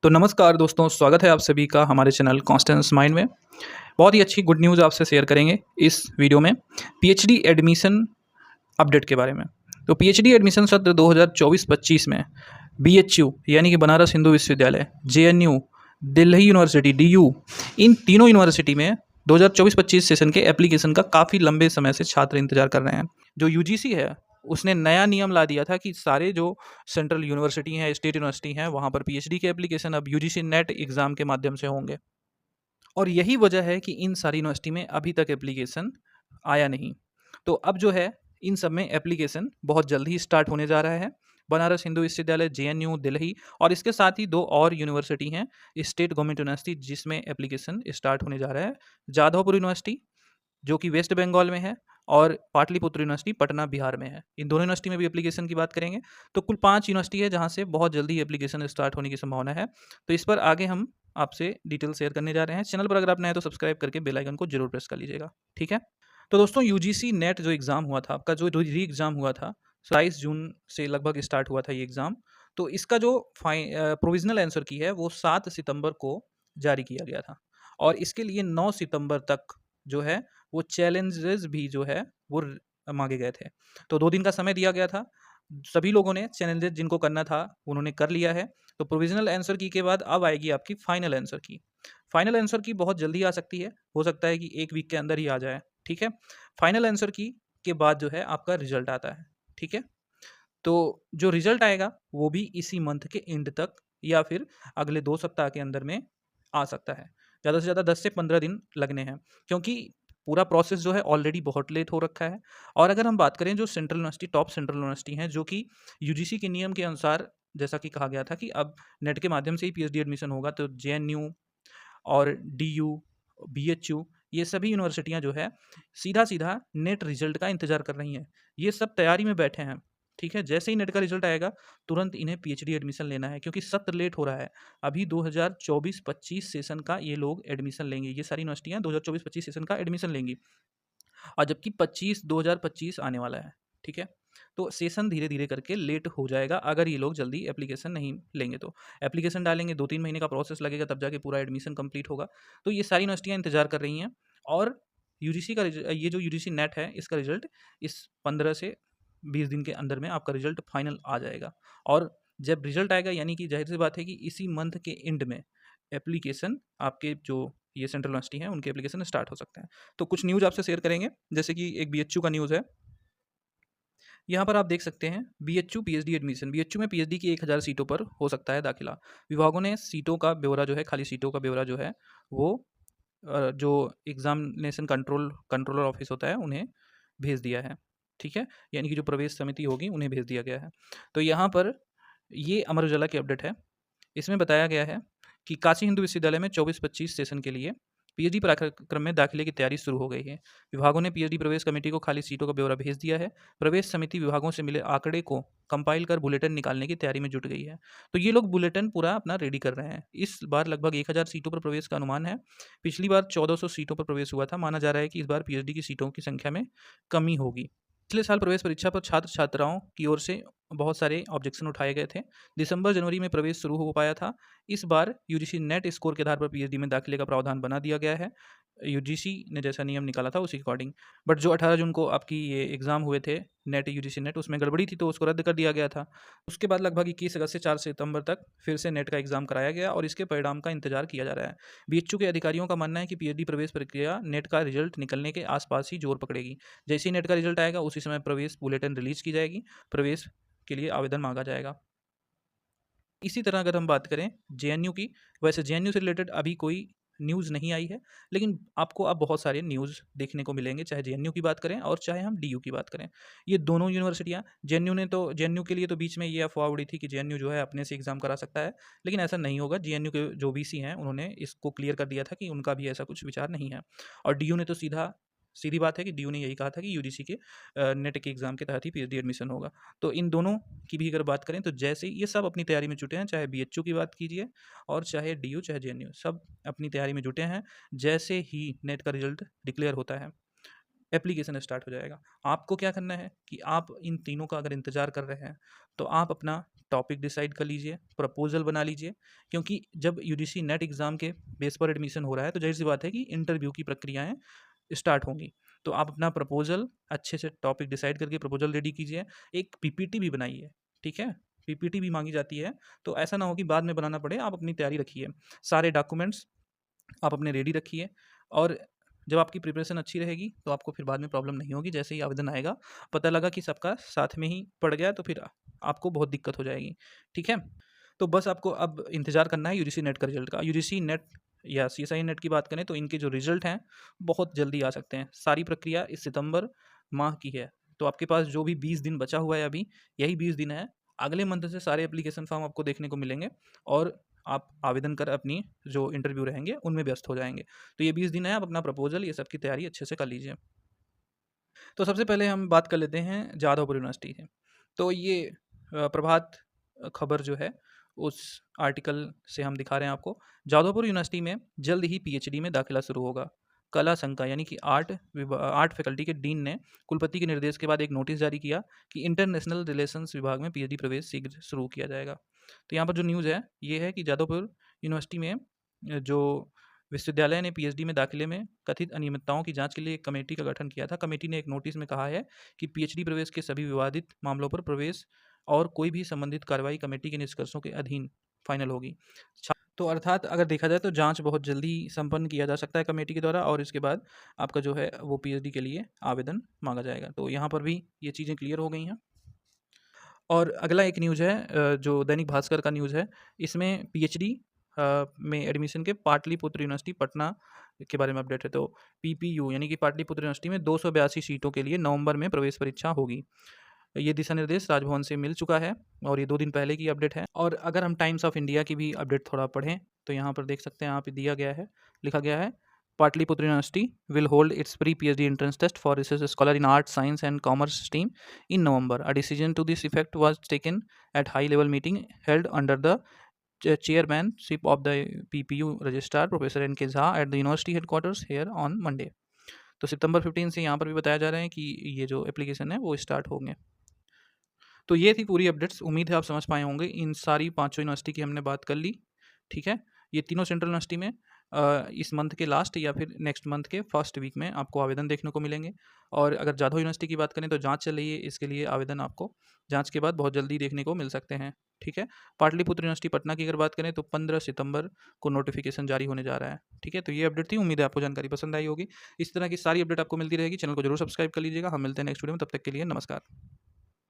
तो नमस्कार दोस्तों, स्वागत है आप सभी का हमारे चैनल कॉन्स्टेंस माइंड में। बहुत ही अच्छी गुड न्यूज़ आपसे शेयर करेंगे इस वीडियो में पीएचडी एडमिशन अपडेट के बारे में। तो पीएचडी एडमिशन सत्र 2024-25 में बीएचयू यानी कि बनारस हिंदू विश्वविद्यालय, जेएनयू, दिल्ली यूनिवर्सिटी डीयू, इन तीनों यूनिवर्सिटी में 2024-25 सेशन के एप्लीकेशन का काफ़ी लंबे समय से छात्र इंतजार कर रहे हैं। जो यूजीसी है उसने नया नियम ला दिया था कि सारे जो सेंट्रल यूनिवर्सिटी हैं, स्टेट यूनिवर्सिटी हैं, वहाँ पर पीएचडी के एप्लीकेशन अब यूजीसी नेट एग्ज़ाम के माध्यम से होंगे। और यही वजह है कि इन सारी यूनिवर्सिटी में अभी तक एप्लीकेशन आया नहीं। तो अब जो है इन सब में एप्लीकेशन बहुत जल्द ही स्टार्ट होने जा रहा है। बनारस हिंदू विश्वविद्यालय, जेएनयू, दिल्ली और इसके साथ ही दो और यूनिवर्सिटी हैं स्टेट गवर्नमेंट यूनिवर्सिटी जिसमें एप्लीकेशन स्टार्ट होने जा रहा है। जाधवपुर यूनिवर्सिटी जो कि वेस्ट बंगाल में है और पाटलिपुत्र यूनिवर्सिटी पटना बिहार में है। इन दोनों यूनिवर्सिटी में भी एप्लीकेशन की बात करेंगे तो कुल 5 यूनिवर्सिटी है जहाँ से बहुत जल्दी एप्लीकेशन स्टार्ट होने की संभावना है। तो इस पर आगे हम आपसे डिटेल शेयर करने जा रहे हैं। चैनल पर अगर आप नए हैं तो सब्सक्राइब करके बेल आइकन को जरूर प्रेस कर लीजिएगा, ठीक है। तो दोस्तों यूजीसी नेट जो एग्ज़ाम हुआ था आपका, जो री एग्ज़ाम हुआ था 27 जून से लगभग स्टार्ट हुआ था ये एग्ज़ाम। तो इसका जो प्रोविजनल आंसर की है वो 7 सितंबर को जारी किया गया था और इसके लिए 9 सितंबर तक जो है वो चैलेंजेस भी जो है वो मांगे गए थे। तो 2 दिन का समय दिया गया था। सभी लोगों ने चैलेंजेस जिनको करना था उन्होंने कर लिया है। तो प्रोविजनल आंसर की के बाद अब आएगी आपकी फाइनल आंसर की। फाइनल आंसर की बहुत जल्दी आ सकती है, हो सकता है कि 1 वीक के अंदर ही आ जाए, ठीक है। फाइनल आंसर की के बाद जो है आपका रिजल्ट आता है, ठीक है। तो जो रिजल्ट आएगा वो भी इसी मंथ के एंड तक या फिर अगले 2 सप्ताह के अंदर में आ सकता है। ज़्यादा से ज़्यादा 10 से 15 दिन लगने हैं क्योंकि पूरा प्रोसेस जो है ऑलरेडी बहुत लेट हो रखा है। और अगर हम बात करें जो central university, top central university हैं जो कि यूजीसी के नियम के अनुसार जैसा कि कहा गया था कि अब नेट के माध्यम से ही पीएचडी एडमिशन होगा, तो जेएनयू और डीयू, बीएचयू ये सभी यूनिवर्सिटियां जो है सीधा-सीधा नेट रिजल्ट का इंतज़ार कर रही हैं। ये सब तैयारी में बैठे हैं, ठीक है। जैसे ही नेट का रिजल्ट आएगा तुरंत इन्हें पीएचडी एडमिशन लेना है क्योंकि सत्र लेट हो रहा है। अभी 2024-25 सेशन का ये लोग एडमिशन लेंगे। ये सारी यूनिवर्सिटियाँ 2024-25 सेशन का एडमिशन लेंगी और जबकि 2025 आने वाला है, ठीक है। तो सेशन धीरे-धीरे करके लेट हो जाएगा अगर ये लोग जल्दी एप्लीकेशन नहीं लेंगे तो। एप्लीकेशन डालेंगे 2-3 महीने का प्रोसेस लगेगा तब जाके पूरा एडमिशन कंप्लीट होगा। तो ये सारी यूनिवर्सिटियाँ इंतज़ार कर रही हैं और यूजीसी का ये जो यूजीसी नेट है इसका रिजल्ट इस 15 से 20 दिन के अंदर में आपका रिजल्ट फाइनल आ जाएगा। और जब रिजल्ट आएगा यानी कि ज़ाहिर-सी बात है कि इसी मंथ के एंड में एप्लीकेशन आपके जो ये सेंट्रल यूनिवर्सिटी हैं उनके एप्लीकेशन स्टार्ट हो सकते हैं। तो कुछ न्यूज़ आपसे शेयर करेंगे जैसे कि एक बीएचयू का न्यूज़ है। यहाँ पर आप देख सकते हैं बीएचयू पीएचडी एडमिशन। बीएचयू में पीएचडी की 1000 सीटों पर हो सकता है दाखिला। विभागों ने सीटों का ब्यौरा जो है, खाली सीटों का ब्यौरा जो है वो जो एग्जामिनेशन कंट्रोलर ऑफिस होता है उन्हें भेज दिया है, ठीक है। यानी कि जो प्रवेश समिति होगी उन्हें भेज दिया गया है। तो यहाँ पर ये अमर उजाला की अपडेट है। इसमें बताया गया है कि काशी हिंदू विश्वविद्यालय में 24-25 सेशन के लिए पीएचडी पाठ्यक्रम में दाखिले की तैयारी शुरू हो गई है। विभागों ने पीएचडी प्रवेश कमेटी को खाली सीटों का ब्यौरा भेज दिया है। प्रवेश समिति विभागों से मिले आंकड़े को कंपाइल कर बुलेटिन निकालने की तैयारी में जुट गई है। तो ये लोग बुलेटिन पूरा अपना रेडी कर रहे हैं। इस बार लगभग 1000 सीटों पर प्रवेश का अनुमान है। पिछली बार 1400 सीटों पर प्रवेश हुआ था। माना जा रहा है कि इस बार पीएचडी की सीटों की संख्या में कमी होगी। पिछले साल प्रवेश परीक्षा पर छात्र छात्राओं की ओर से बहुत सारे ऑब्जेक्शन उठाए गए थे। दिसंबर जनवरी में प्रवेश शुरू हो पाया था। इस बार यूजीसी नेट स्कोर के आधार पर पीएचडी में दाखिले का प्रावधान बना दिया गया है। यूजीसी ने जैसा नियम निकाला था उसी के अकॉर्डिंग। बट जो 18 जून को आपकी ये एग्ज़ाम हुए थे नेट, यूजीसी नेट, उसमें गड़बड़ी थी तो उसको रद्द कर दिया गया था। उसके बाद लगभग 21 अगस्त से 4 सितंबर तक फिर से नेट का एग्ज़ाम कराया गया और इसके परिणाम का इंतजार किया जा रहा है। बीएचयू के अधिकारियों का मानना है कि पीएचडी प्रवेश प्रक्रिया नेट का रिजल्ट निकलने के आसपास ही जोर पकड़ेगी। जैसे ही नेट का रिजल्ट आएगा उसी समय प्रवेश बुलेटिन रिलीज की जाएगी, प्रवेश के लिए आवेदन मांगा जाएगा। इसी तरह अगर हम बात करें जेएनयू की, वैसे जेएनयू से रिलेटेड अभी कोई न्यूज़ नहीं आई है, लेकिन आपको अब बहुत सारे न्यूज़ देखने को मिलेंगे, चाहे जेएनयू की बात करें और चाहे हम डीयू की बात करें। ये दोनों यूनिवर्सिटियाँ, जेएनयू के लिए तो बीच में ये अफवाह उड़ी थी कि जेएनयू जो है अपने से एग्ज़ाम करा सकता है, लेकिन ऐसा नहीं होगा। जेएनयू के जो वीसी हैं उन्होंने इसको क्लियर कर दिया था कि उनका भी ऐसा कुछ विचार नहीं है। और डीयू ने तो सीधी बात है कि डीयू ने यही कहा था कि यूजीसी के नेट के एग्ज़ाम के तहत ही पीएचडी एडमिशन होगा। तो इन दोनों की भी अगर बात करें तो जैसे ही ये सब अपनी तैयारी में जुटे हैं, चाहे बीएचयू की बात कीजिए और चाहे डीयू चाहे जेएनयू, सब अपनी तैयारी में जुटे हैं। जैसे ही नेट का रिजल्ट डिक्लेयर होता है एप्लीकेशन स्टार्ट हो जाएगा। आपको क्या करना है कि आप इन तीनों का अगर इंतज़ार कर रहे हैं तो आप अपना टॉपिक डिसाइड कर लीजिए, प्रपोजल बना लीजिए, क्योंकि जब यूजीसी नेट एग्ज़ाम के बेस पर एडमिशन हो रहा है तो ज़ाहिर सी बात है कि इंटरव्यू की प्रक्रियाएं स्टार्ट होंगी। तो आप अपना प्रपोजल अच्छे से टॉपिक डिसाइड करके प्रपोजल रेडी कीजिए, एक पीपीटी भी बनाइए, ठीक है? पीपीटी भी मांगी जाती है, तो ऐसा ना हो कि बाद में बनाना पड़े। आप अपनी तैयारी रखिए, सारे डॉक्यूमेंट्स आप अपने रेडी रखिए, और जब आपकी प्रिपरेशन अच्छी रहेगी तो आपको फिर बाद में प्रॉब्लम नहीं होगी। जैसे ही आवेदन आएगा, पता लगा कि सबका साथ में ही पड़ गया, तो फिर आपको बहुत दिक्कत हो जाएगी, ठीक है? तो बस आपको अब इंतज़ार करना है यूजीसी नेट का रिजल्ट का। यूजीसी नेट या सीएसआई नेट की बात करें तो इनके जो रिजल्ट हैं बहुत जल्दी आ सकते हैं। सारी प्रक्रिया इस सितंबर माह की है, तो आपके पास जो भी 20 दिन बचा हुआ है अभी, यही 20 दिन है। अगले मंथ से सारे एप्लीकेशन फॉर्म आपको देखने को मिलेंगे, और आप आवेदन कर अपनी जो इंटरव्यू रहेंगे उनमें व्यस्त हो जाएंगे। तो ये 20 दिन है, आप अपना प्रपोजल ये सब की तैयारी अच्छे से कर लीजिए। तो सबसे पहले हम बात कर लेते हैं जादवपुर यूनिवर्सिटी की। तो ये प्रभात खबर जो है उस आर्टिकल से हम दिखा रहे हैं आपको। जादवपुर यूनिवर्सिटी में जल्द ही पीएचडी में दाखिला शुरू होगा। कला संकाय यानी कि आर्ट फैकल्टी के डीन ने कुलपति के निर्देश के बाद एक नोटिस जारी किया कि इंटरनेशनल रिलेशंस विभाग में पीएचडी प्रवेश शीघ्र शुरू किया जाएगा। तो यहाँ पर जो न्यूज़ है ये है कि जादवपुर यूनिवर्सिटी में जो विश्वविद्यालय ने पीएचडी में दाखिले में कथित अनियमितताओं की जांच के लिए एक कमेटी का गठन किया था। कमेटी ने एक नोटिस में कहा है कि पीएचडी प्रवेश के सभी विवादित मामलों पर प्रवेश और कोई भी संबंधित कार्रवाई कमेटी के निष्कर्षों के अधीन फाइनल होगी। तो अर्थात अगर देखा जाए तो जांच बहुत जल्दी संपन्न किया जा सकता है कमेटी के द्वारा, और इसके बाद आपका जो है वो पीएचडी के लिए आवेदन मांगा जाएगा। तो यहाँ पर भी ये चीज़ें क्लियर हो गई हैं। और अगला एक न्यूज़ है जो दैनिक भास्कर का न्यूज़ है। इसमें पीएचडी में एडमिशन के पाटलिपुत्र यूनिवर्सिटी पटना के बारे में अपडेट है। तो पीपीयू यानी कि पाटलिपुत्र यूनिवर्सिटी में 282 सीटों के लिए नवंबर में प्रवेश परीक्षा होगी। ये दिशा निर्देश राजभवन से मिल चुका है, और ये 2 दिन पहले की अपडेट है। और अगर हम टाइम्स ऑफ इंडिया की भी अपडेट थोड़ा पढ़ें तो यहाँ पर देख सकते हैं, यहाँ पे दिया गया है, लिखा गया है, Pataliputra university will hold its pre-PhD entrance test for research scholar in Arts, Science and Commerce stream in November. A decision to this effect was taken at high-level meeting held under the chairmanship of the PPU registrar Professor N.K. Jha at the university headquarters here on Monday. तो सितंबर 15 से यहाँ पर भी बताया जा रहा है कि ये जो एप्लीकेशन है वो स्टार्ट होंगे। तो ये थी पूरी अपडेट्स। उम्मीद है आप समझ पाए होंगे। इन सारी पाँचों यूनिवर्सिटी की हमने बात कर ली, ठीक है? ये तीनों सेंट्रल यूनिवर्सिटी में इस मंथ के लास्ट या फिर नेक्स्ट मंथ के फर्स्ट वीक में आपको आवेदन देखने को मिलेंगे। और अगर जादव यूनिवर्सिटी की बात करें तो जांच चल रही है, इसके लिए आवेदन आपको जांच के बाद बहुत जल्दी देखने को मिल सकते हैं, ठीक है? पाटलिपुत्र यूनिवर्सिटी पटना की अगर बात करें तो 15 सितंबर को नोटिफिकेशन जारी होने जा रहा है, ठीक है? तो ये अपडेट थी। उम्मीद है आपको जानकारी पसंद आई होगी। इस तरह की सारी अपडेट आपको मिलती रहेगी। चैनल को जरूर सब्सक्राइब कर लीजिएगा। हम मिलते हैं नेक्स्ट वीडियो में, तब तक के लिए नमस्कार।